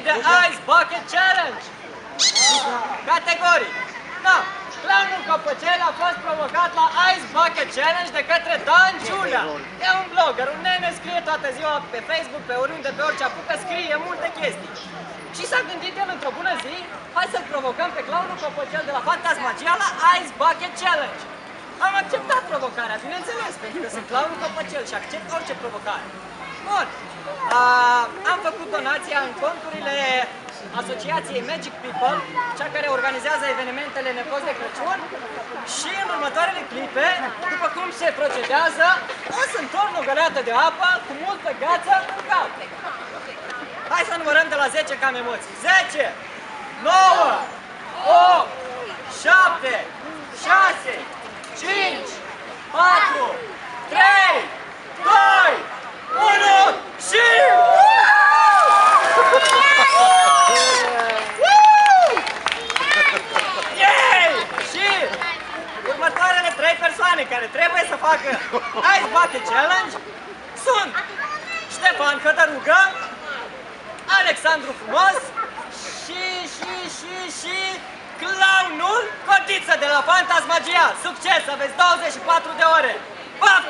de Ice Bucket Challenge. Categoric. Da, clownul Copăcel a fost provocat la Ice Bucket Challenge de către Dan Ciulea. E un blogger, un nene, scrie toată ziua pe Facebook, pe oriunde, pe orice apucă, scrie multe chestii. Și s-a gândit el într-o bună zi, hai să-l provocăm pe clownul Copăcel de la Fantasmagia la Ice Bucket Challenge. Am acceptat provocarea, bineînțeles, pentru că sunt clownul Copăcel și accept orice provocare. Bun. Am făcut donația în conturile asociației Magic People, cea care organizează evenimentele Nepoți de Crăciun, și în următoarele clipe, după cum se procedează, o să întorn o găleată de apă cu multă gheață în cap. Hai să numărăm de la 10 ca am emoții. 10, 9, 8, 7, 6, 5, 4, 3, 2, 1 și... Yay! Și următoarele 3 persoane care trebuie să facă Ice Bucket Challenge sunt Ștefan Cătărugă, Alexandru Frumos și clownul Cotiță de la Fantasmagia. Succes! Aveți 24 de ore! Poftă!